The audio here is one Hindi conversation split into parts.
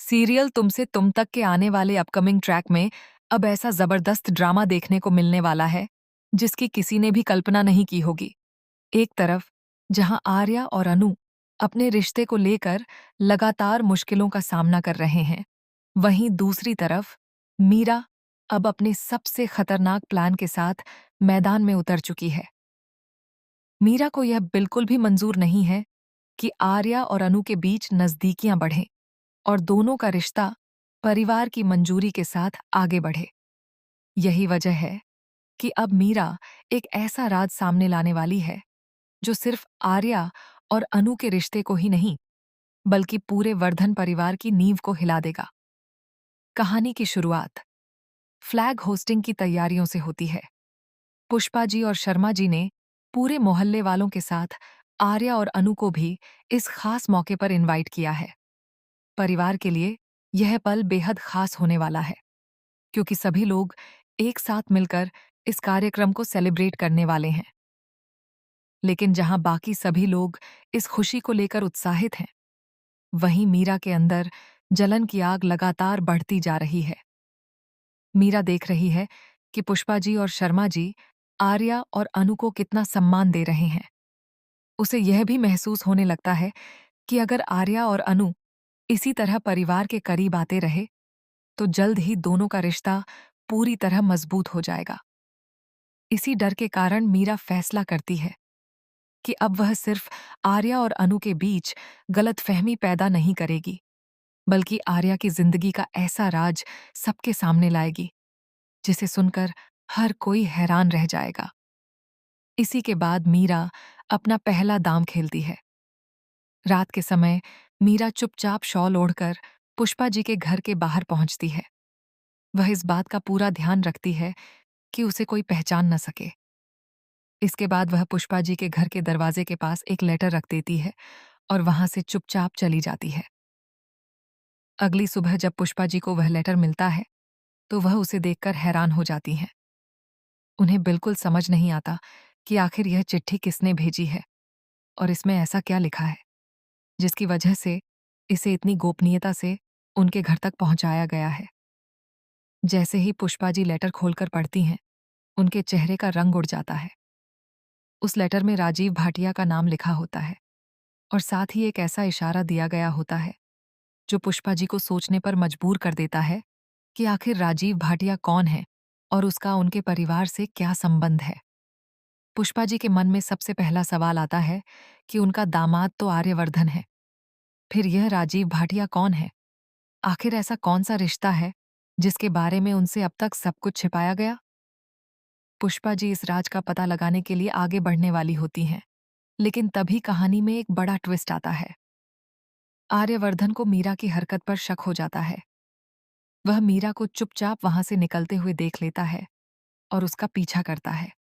सीरियल तुमसे तुम तक के आने वाले अपकमिंग ट्रैक में अब ऐसा जबरदस्त ड्रामा देखने को मिलने वाला है जिसकी किसी ने भी कल्पना नहीं की होगी। एक तरफ जहां आर्या और अनु अपने रिश्ते को लेकर लगातार मुश्किलों का सामना कर रहे हैं, वहीं दूसरी तरफ मीरा अब अपने सबसे खतरनाक प्लान के साथ मैदान में उतर चुकी है। मीरा को यह बिल्कुल भी मंजूर नहीं है कि आर्या और अनु के बीच नजदीकियां बढ़ें और दोनों का रिश्ता परिवार की मंजूरी के साथ आगे बढ़े। यही वजह है कि अब मीरा एक ऐसा राज सामने लाने वाली है जो सिर्फ आर्या और अनु के रिश्ते को ही नहीं, बल्कि पूरे वर्धन परिवार की नींव को हिला देगा। कहानी की शुरुआत फ्लैग होस्टिंग की तैयारियों से होती है। पुष्पा जी और शर्मा जी ने पूरे मोहल्ले वालों के साथ आर्या और अनु को भी इस खास मौके पर इनवाइट किया है। परिवार के लिए यह पल बेहद खास होने वाला है, क्योंकि सभी लोग एक साथ मिलकर इस कार्यक्रम को सेलिब्रेट करने वाले हैं। लेकिन जहां बाकी सभी लोग इस खुशी को लेकर उत्साहित हैं, वहीं मीरा के अंदर जलन की आग लगातार बढ़ती जा रही है। मीरा देख रही है कि पुष्पा जी और शर्मा जी आर्या और अनु को कितना सम्मान दे रहे हैं। उसे यह भी महसूस होने लगता है कि अगर आर्या और अनु इसी तरह परिवार के करीब आते रहे, तो जल्द ही दोनों का रिश्ता पूरी तरह मजबूत हो जाएगा। इसी डर के कारण मीरा फैसला करती है कि अब वह सिर्फ आर्या और अनु के बीच गलतफहमी पैदा नहीं करेगी, बल्कि आर्या की जिंदगी का ऐसा राज सबके सामने लाएगी जिसे सुनकर हर कोई हैरान रह जाएगा। इसी के बाद मीरा अपना पहला दांव खेलती है। रात के समय मीरा चुपचाप शॉल ओढ़कर पुष्पा जी के घर के बाहर पहुंचती है। वह इस बात का पूरा ध्यान रखती है कि उसे कोई पहचान न सके। इसके बाद वह पुष्पा जी के घर के दरवाजे के पास एक लेटर रख देती है और वहां से चुपचाप चली जाती है। अगली सुबह जब पुष्पा जी को वह लेटर मिलता है, तो वह उसे देखकर हैरान हो जाती हैं। उन्हें बिल्कुल समझ नहीं आता कि आखिर यह चिट्ठी किसने भेजी है और इसमें ऐसा क्या लिखा है जिसकी वजह से इसे इतनी गोपनीयता से उनके घर तक पहुंचाया गया है। जैसे ही पुष्पा जी लेटर खोलकर पढ़ती हैं, उनके चेहरे का रंग उड़ जाता है। उस लेटर में राजीव भाटिया का नाम लिखा होता है और साथ ही एक ऐसा इशारा दिया गया होता है जो पुष्पा जी को सोचने पर मजबूर कर देता है कि आखिर राजीव भाटिया कौन है और उसका उनके परिवार से क्या संबंध है। पुष्पा जी के मन में सबसे पहला सवाल आता है कि उनका दामाद तो आर्यवर्धन है, फिर यह राजीव भाटिया कौन है? आखिर ऐसा कौन सा रिश्ता है जिसके बारे में उनसे अब तक सब कुछ छिपाया गया? पुष्पा जी इस राज का पता लगाने के लिए आगे बढ़ने वाली होती हैं, लेकिन तभी कहानी में एक बड़ा ट्विस्ट आता है। आर्यवर्धन को मीरा की हरकत पर शक हो जाता है। वह मीरा को चुपचाप वहां से निकलते हुए देख लेता है और उसका पीछा करता है।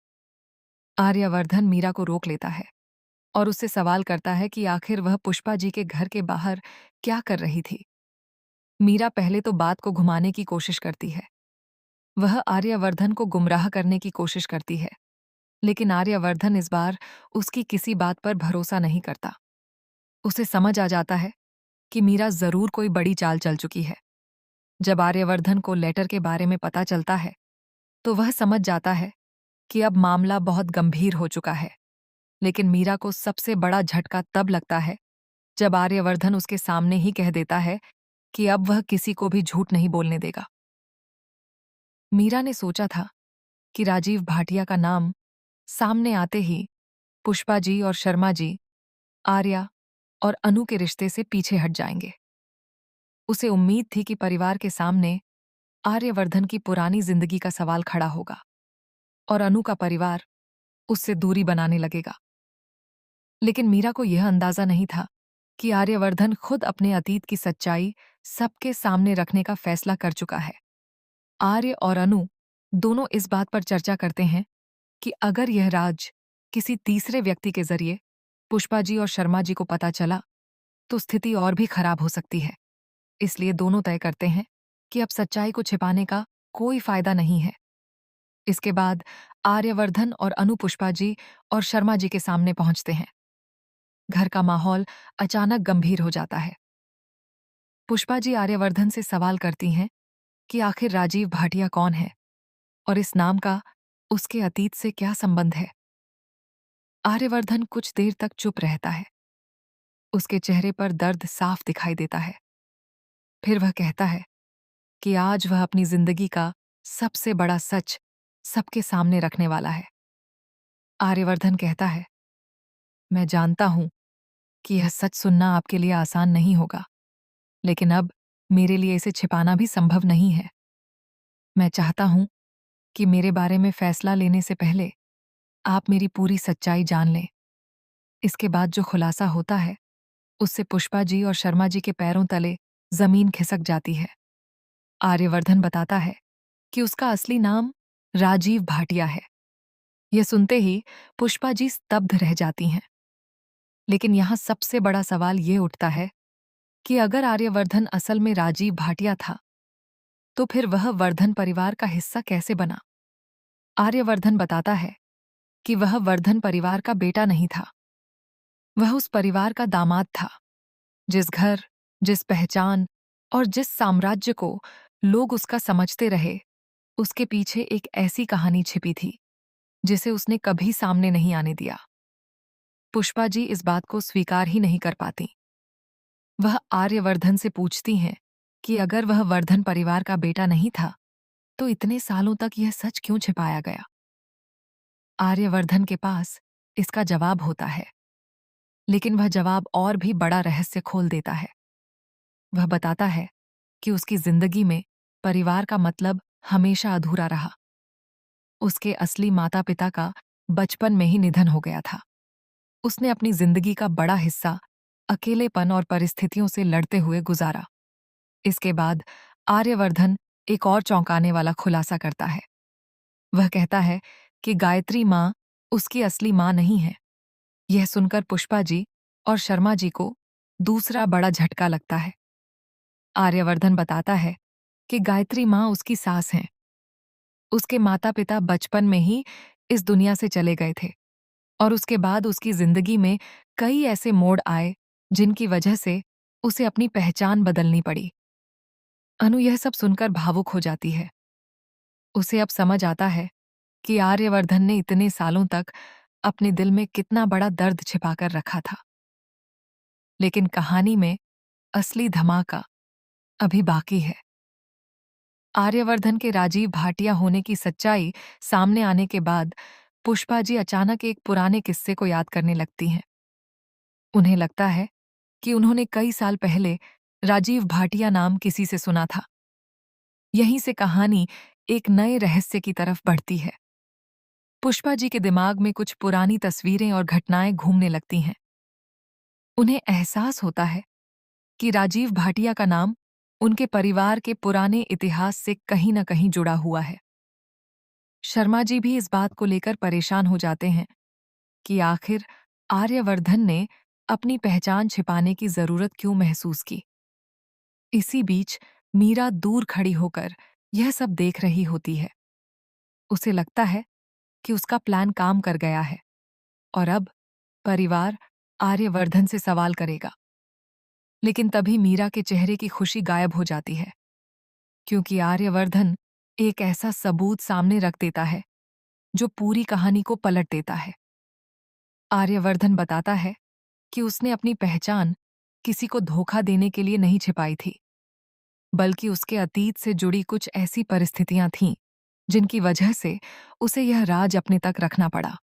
आर्यवर्धन मीरा को रोक लेता है और उससे सवाल करता है कि आखिर वह पुष्पा जी के घर के बाहर क्या कर रही थी। मीरा पहले तो बात को घुमाने की कोशिश करती है। वह आर्यवर्धन को गुमराह करने की कोशिश करती है, लेकिन आर्यवर्धन इस बार उसकी किसी बात पर भरोसा नहीं करता। उसे समझ आ जाता है कि मीरा जरूर कोई बड़ी चाल चल चुकी है। जब आर्यवर्धन को लेटर के बारे में पता चलता है, तो वह समझ जाता है कि अब मामला बहुत गंभीर हो चुका है। लेकिन मीरा को सबसे बड़ा झटका तब लगता है जब आर्यवर्धन उसके सामने ही कह देता है कि अब वह किसी को भी झूठ नहीं बोलने देगा। मीरा ने सोचा था कि राजीव भाटिया का नाम सामने आते ही पुष्पा जी और शर्मा जी आर्या और अनु के रिश्ते से पीछे हट जाएंगे। उसे उम्मीद थी कि परिवार के सामने आर्यवर्धन की पुरानी जिंदगी का सवाल खड़ा होगा और अनु का परिवार उससे दूरी बनाने लगेगा। लेकिन मीरा को यह अंदाजा नहीं था कि आर्यवर्धन खुद अपने अतीत की सच्चाई सबके सामने रखने का फैसला कर चुका है। आर्य और अनु दोनों इस बात पर चर्चा करते हैं कि अगर यह राज किसी तीसरे व्यक्ति के जरिए पुष्पा जी और शर्मा जी को पता चला, तो स्थिति और भी खराब हो सकती है। इसलिए दोनों तय करते हैं कि अब सच्चाई को छिपाने का कोई फायदा नहीं है। इसके बाद आर्यवर्धन और अनु पुष्पा जी और शर्मा जी के सामने पहुंचते हैं। घर का माहौल अचानक गंभीर हो जाता है। पुष्पा जी आर्यवर्धन से सवाल करती हैं कि आखिर राजीव भाटिया कौन है और इस नाम का उसके अतीत से क्या संबंध है। आर्यवर्धन कुछ देर तक चुप रहता है। उसके चेहरे पर दर्द साफ दिखाई देता है। फिर वह कहता है कि आज वह अपनी जिंदगी का सबसे बड़ा सच सबके सामने रखने वाला है। आर्यवर्धन कहता है, मैं जानता हूं कि यह सच सुनना आपके लिए आसान नहीं होगा, लेकिन अब मेरे लिए इसे छिपाना भी संभव नहीं है। मैं चाहता हूं कि मेरे बारे में फैसला लेने से पहले आप मेरी पूरी सच्चाई जान लें। इसके बाद जो खुलासा होता है, उससे पुष्पा जी और शर्मा जी के पैरों तले जमीन खिसक जाती है। आर्यवर्धन बताता है कि उसका असली नाम राजीव भाटिया है। यह सुनते ही पुष्पा जी स्तब्ध रह जाती हैं। लेकिन यहां सबसे बड़ा सवाल ये उठता है कि अगर आर्यवर्धन असल में राजीव भाटिया था, तो फिर वह वर्धन परिवार का हिस्सा कैसे बना। आर्यवर्धन बताता है कि वह वर्धन परिवार का बेटा नहीं था। वह उस परिवार का दामाद था, जिस घर, जिस पहचान और जिस साम्राज्य को लोग उसका समझते रहे, उसके पीछे एक ऐसी कहानी छिपी थी जिसे उसने कभी सामने नहीं आने दिया। पुष्पा जी इस बात को स्वीकार ही नहीं कर पाती। वह आर्यवर्धन से पूछती हैं कि अगर वह वर्धन परिवार का बेटा नहीं था, तो इतने सालों तक यह सच क्यों छिपाया गया। आर्यवर्धन के पास इसका जवाब होता है, लेकिन वह जवाब और भी बड़ा रहस्य खोल देता है। वह बताता है कि उसकी जिंदगी में परिवार का मतलब हमेशा अधूरा रहा। उसके असली माता पिता का बचपन में ही निधन हो गया था। उसने अपनी जिंदगी का बड़ा हिस्सा अकेलेपन और परिस्थितियों से लड़ते हुए गुजारा। इसके बाद आर्यवर्धन एक और चौंकाने वाला खुलासा करता है। वह कहता है कि गायत्री माँ उसकी असली माँ नहीं है। यह सुनकर पुष्पा जी और शर्मा जी को दूसरा बड़ा झटका लगता है। आर्यवर्धन बताता है कि गायत्री माँ उसकी सास हैं। उसके माता पिता बचपन में ही इस दुनिया से चले गए थे और उसके बाद उसकी जिंदगी में कई ऐसे मोड़ आए जिनकी वजह से उसे अपनी पहचान बदलनी पड़ी। अनु यह सब सुनकर भावुक हो जाती है। उसे अब समझ आता है कि आर्यवर्धन ने इतने सालों तक अपने दिल में कितना बड़ा दर्द छिपाकर रखा था। लेकिन कहानी में असली धमाका अभी बाकी है। आर्यवर्धन के राजीव भाटिया होने की सच्चाई सामने आने के बाद पुष्पा जी अचानक एक पुराने किस्से को याद करने लगती हैं। उन्हें लगता है कि उन्होंने कई साल पहले राजीव भाटिया नाम किसी से सुना था। यहीं से कहानी एक नए रहस्य की तरफ बढ़ती है। पुष्पा जी के दिमाग में कुछ पुरानी तस्वीरें और घटनाएं घूमने लगती हैं। उन्हें एहसास होता है कि राजीव भाटिया का नाम उनके परिवार के पुराने इतिहास से कहीं न कहीं जुड़ा हुआ है। शर्मा जी भी इस बात को लेकर परेशान हो जाते हैं कि आखिर आर्यवर्धन ने अपनी पहचान छिपाने की जरूरत क्यों महसूस की। इसी बीच मीरा दूर खड़ी होकर यह सब देख रही होती है। उसे लगता है कि उसका प्लान काम कर गया है और अब परिवार आर्यवर्धन से सवाल करेगा। लेकिन तभी मीरा के चेहरे की खुशी गायब हो जाती है, क्योंकि आर्यवर्धन एक ऐसा सबूत सामने रख देता है जो पूरी कहानी को पलट देता है। आर्यवर्धन बताता है कि उसने अपनी पहचान किसी को धोखा देने के लिए नहीं छिपाई थी, बल्कि उसके अतीत से जुड़ी कुछ ऐसी परिस्थितियां थीं जिनकी वजह से उसे यह राज अपने तक रखना पड़ा।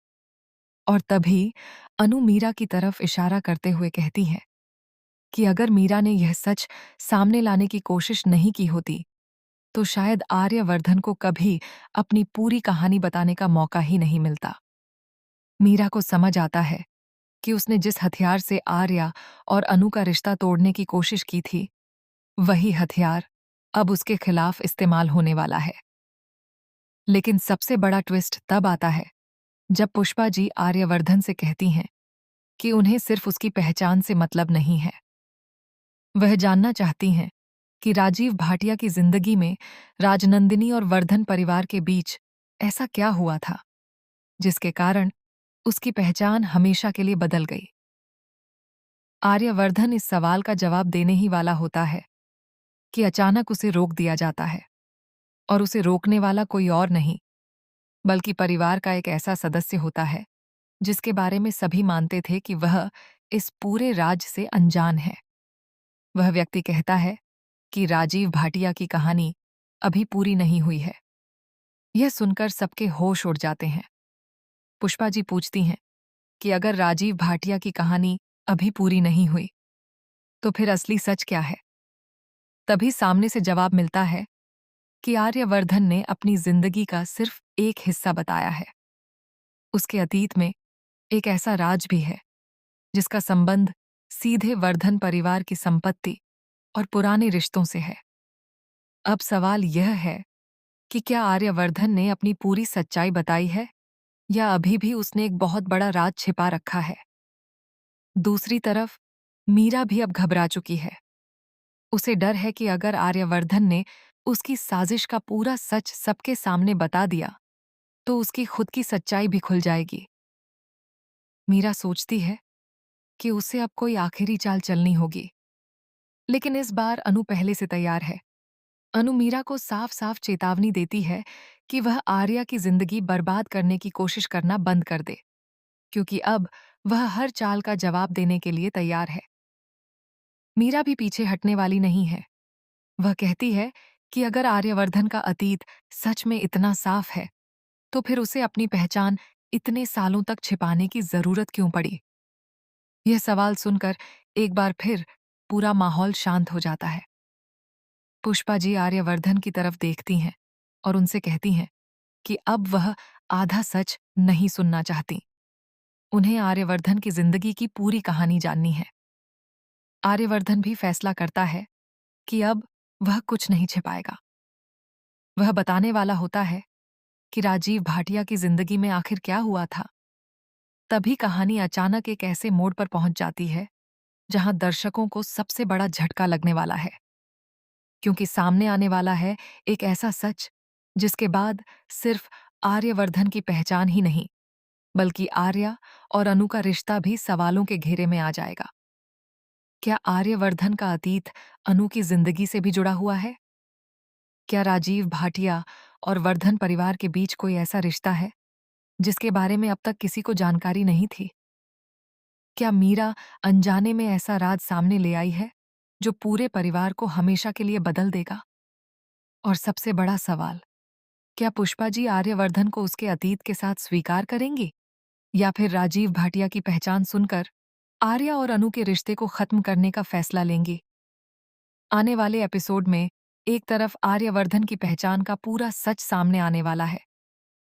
और तभी अनु मीरा की तरफ इशारा करते हुए कहती है कि अगर मीरा ने यह सच सामने लाने की कोशिश नहीं की होती, तो शायद आर्यवर्धन को कभी अपनी पूरी कहानी बताने का मौका ही नहीं मिलता। मीरा को समझ आता है कि उसने जिस हथियार से आर्या और अनु का रिश्ता तोड़ने की कोशिश की थी, वही हथियार अब उसके खिलाफ इस्तेमाल होने वाला है। लेकिन सबसे बड़ा ट्विस्ट तब आता है जब पुष्पा जी आर्यवर्धन से कहती हैं कि उन्हें सिर्फ उसकी पहचान से मतलब नहीं है। वह जानना चाहती हैं कि राजीव भाटिया की जिंदगी में राजनंदिनी और वर्धन परिवार के बीच ऐसा क्या हुआ था जिसके कारण उसकी पहचान हमेशा के लिए बदल गई। आर्यवर्धन इस सवाल का जवाब देने ही वाला होता है कि अचानक उसे रोक दिया जाता है, और उसे रोकने वाला कोई और नहीं बल्कि परिवार का एक ऐसा सदस्य होता है जिसके बारे में सभी मानते थे कि वह इस पूरे राज से अनजान है। वह व्यक्ति कहता है कि राजीव भाटिया की कहानी अभी पूरी नहीं हुई है। यह सुनकर सबके होश उड़ जाते हैं। पुष्पा जी पूछती हैं कि अगर राजीव भाटिया की कहानी अभी पूरी नहीं हुई तो फिर असली सच क्या है? तभी सामने से जवाब मिलता है कि आर्यवर्धन ने अपनी जिंदगी का सिर्फ एक हिस्सा बताया है। उसके अतीत में एक ऐसा राज भी है जिसका संबंध सीधे वर्धन परिवार की संपत्ति और पुराने रिश्तों से है। अब सवाल यह है कि क्या आर्यवर्धन ने अपनी पूरी सच्चाई बताई है या अभी भी उसने एक बहुत बड़ा राज छिपा रखा है। दूसरी तरफ मीरा भी अब घबरा चुकी है। उसे डर है कि अगर आर्यवर्धन ने उसकी साजिश का पूरा सच सबके सामने बता दिया तो उसकी खुद की सच्चाई भी खुल जाएगी। मीरा सोचती है कि उसे अब कोई आखिरी चाल चलनी होगी, लेकिन इस बार अनु पहले से तैयार है। अनु मीरा को साफ साफ चेतावनी देती है कि वह आर्या की जिंदगी बर्बाद करने की कोशिश करना बंद कर दे, क्योंकि अब वह हर चाल का जवाब देने के लिए तैयार है। मीरा भी पीछे हटने वाली नहीं है। वह कहती है कि अगर आर्यवर्धन का अतीत सच में इतना साफ है तो फिर उसे अपनी पहचान इतने सालों तक छिपाने की जरूरत क्यों पड़ी। यह सवाल सुनकर एक बार फिर पूरा माहौल शांत हो जाता है। पुष्पा जी आर्यवर्धन की तरफ देखती हैं और उनसे कहती हैं कि अब वह आधा सच नहीं सुनना चाहती। उन्हें आर्यवर्धन की जिंदगी की पूरी कहानी जाननी है। आर्यवर्धन भी फैसला करता है कि अब वह कुछ नहीं छिपाएगा। वह बताने वाला होता है कि राजीव भाटिया की जिंदगी में आखिर क्या हुआ था। तभी कहानी अचानक एक ऐसे मोड़ पर पहुंच जाती है जहां दर्शकों को सबसे बड़ा झटका लगने वाला है, क्योंकि सामने आने वाला है एक ऐसा सच जिसके बाद सिर्फ आर्यवर्धन की पहचान ही नहीं बल्कि आर्या और अनु का रिश्ता भी सवालों के घेरे में आ जाएगा। क्या आर्यवर्धन का अतीत अनु की जिंदगी से भी जुड़ा हुआ है? क्या राजीव भाटिया और वर्धन परिवार के बीच कोई ऐसा रिश्ता है जिसके बारे में अब तक किसी को जानकारी नहीं थी? क्या मीरा अनजाने में ऐसा राज सामने ले आई है जो पूरे परिवार को हमेशा के लिए बदल देगा? और सबसे बड़ा सवाल, क्या पुष्पा जी आर्यवर्धन को उसके अतीत के साथ स्वीकार करेंगी या फिर राजीव भाटिया की पहचान सुनकर आर्या और अनु के रिश्ते को खत्म करने का फैसला लेंगी? आने वाले एपिसोड में एक तरफ आर्यवर्धन की पहचान का पूरा सच सामने आने वाला है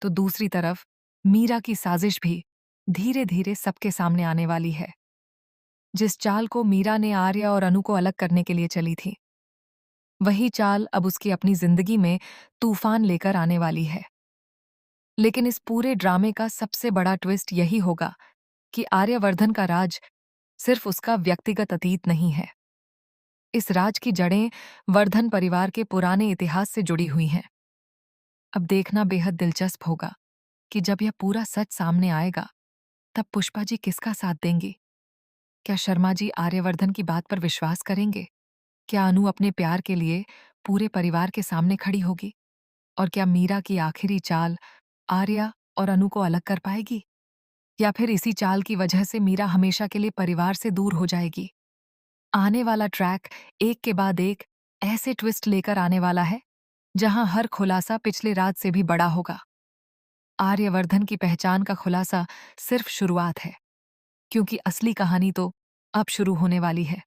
तो दूसरी तरफ मीरा की साजिश भी धीरे धीरे सबके सामने आने वाली है। जिस चाल को मीरा ने आर्या और अनु को अलग करने के लिए चली थी वही चाल अब उसकी अपनी जिंदगी में तूफान लेकर आने वाली है। लेकिन इस पूरे ड्रामे का सबसे बड़ा ट्विस्ट यही होगा कि आर्यवर्धन का राज सिर्फ उसका व्यक्तिगत अतीत नहीं है। इस राज की जड़ें वर्धन परिवार के पुराने इतिहास से जुड़ी हुई हैं। अब देखना बेहद दिलचस्प होगा कि जब यह पूरा सच सामने आएगा तब पुष्पा जी किसका साथ देंगी। क्या शर्मा जी आर्यवर्धन की बात पर विश्वास करेंगे? क्या अनु अपने प्यार के लिए पूरे परिवार के सामने खड़ी होगी? और क्या मीरा की आखिरी चाल आर्या और अनु को अलग कर पाएगी? या फिर इसी चाल की वजह से मीरा हमेशा के लिए परिवार से दूर हो जाएगी? आने वाला ट्रैक एक के बाद एक ऐसे ट्विस्ट लेकर आने वाला है जहां हर खुलासा पिछले रात से भी बड़ा होगा। आर्यवर्धन की पहचान का खुलासा सिर्फ शुरुआत है, क्योंकि असली कहानी तो अब शुरू होने वाली है।